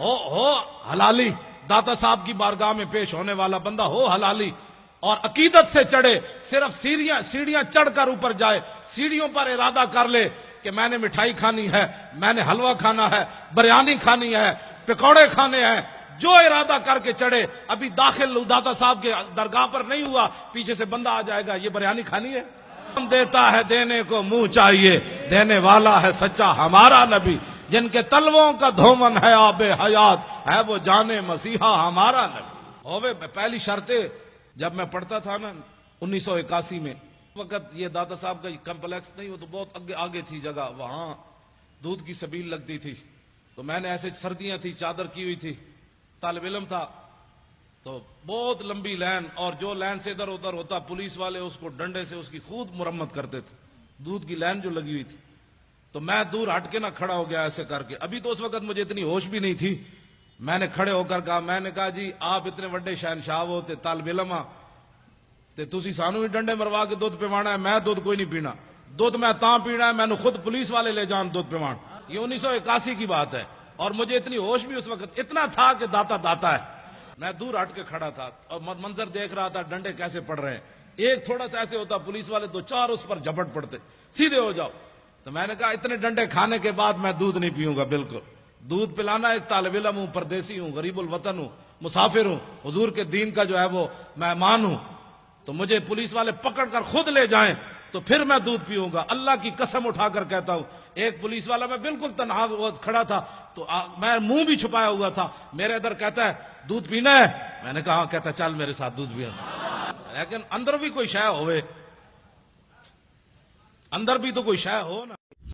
ہو حلالی، داتا صاحب کی بارگاہ میں پیش ہونے والا بندہ ہو حلالی اور عقیدت سے چڑھے، صرف سیڑھیاں چڑھ کر اوپر جائے، سیڑھیوں پر ارادہ کر لے کہ میں نے مٹھائی کھانی ہے، میں نے حلوہ کھانا ہے، بریانی کھانی ہے، پکوڑے کھانے ہیں، جو ارادہ کر کے چڑھے، ابھی داخل داتا صاحب کے درگاہ پر نہیں ہوا، پیچھے سے بندہ آ جائے گا، یہ بریانی کھانی ہے، دیتا ہے دینے کو منہ چاہیے، دینے والا ہے سچا ہمارا نبی، جن کے تلووں کا دھومن ہے آب حیات، ہے وہ جانے مسیحا ہمارا نبی۔ پہلی شرط جب میں پڑھتا تھا نا 1981 میں، وقت یہ داتا صاحب کا کمپلیکس نہیں، وہ تو بہت آگے تھی جگہ، وہاں دودھ کی سبیل لگتی تھی، تو میں نے ایسے سردیاں تھی، چادر کی ہوئی تھی، طالب علم تھا، تو بہت لمبی لائن، اور جو لائن سے ادھر ادھر ہوتا پولیس والے اس کو ڈنڈے سے اس کی خود مرمت کرتے تھے، دودھ کی لائن جو لگی ہوئی تھی، تو میں دور ہٹ کے نہ کھڑا ہو گیا ایسے کر کے، ابھی تو اس وقت مجھے اتنی ہوش بھی نہیں تھی، میں نے کھڑے ہو کر کہا، میں نے کہا جی آپ اتنے بڑے شہنشاہ ہو تے طالب علم تے تسی سانو ہی ڈنڈے مروا کے دودھ پیوانا ہے، میں دودھ کوئی نہیں پینا، دودھ میں تاں پینا ہے، میں نے خود پولیس والے لے جان دودھ پیوان، یہ 1981 کی بات ہے، اور مجھے اتنی ہوش بھی اس وقت اتنا تھا کہ داتا داتا ہے، میں دور ہٹ کے کھڑا تھا اور منظر دیکھ رہا تھا ڈنڈے کیسے پڑ رہے ہیں، ایک تھوڑا سا ایسے ہوتا پولیس والے تو چار اس پر جھپٹ پڑتے، سیدھے ہو جاؤ، تو میں نے کہا اتنے ڈنڈے کھانے کے بعد میں دودھ نہیں پیوں گا، بالکل دودھ پلانا، ایک طالب علم ہوں، پردیسی ہوں، غریب الوطن ہوں، مسافر ہوں، حضور کے دین کا جو ہے وہ مہمان ہوں، تو مجھے پولیس والے پکڑ کر خود لے جائیں تو پھر میں دودھ پیوں گا، اللہ کی قسم اٹھا کر کہتا ہوں، ایک پولیس والا، میں بالکل تنہا کھڑا تھا، تو میں منہ بھی چھپایا ہوا تھا، میرے ادھر کہتا ہے دودھ پینا ہے، میں نے کہا ہاں، کہتا ہے چل میرے ساتھ دودھ پینا، لیکن اندر بھی کوئی شے ہوئے، اندر بھی تو کوئی شے ہو نا۔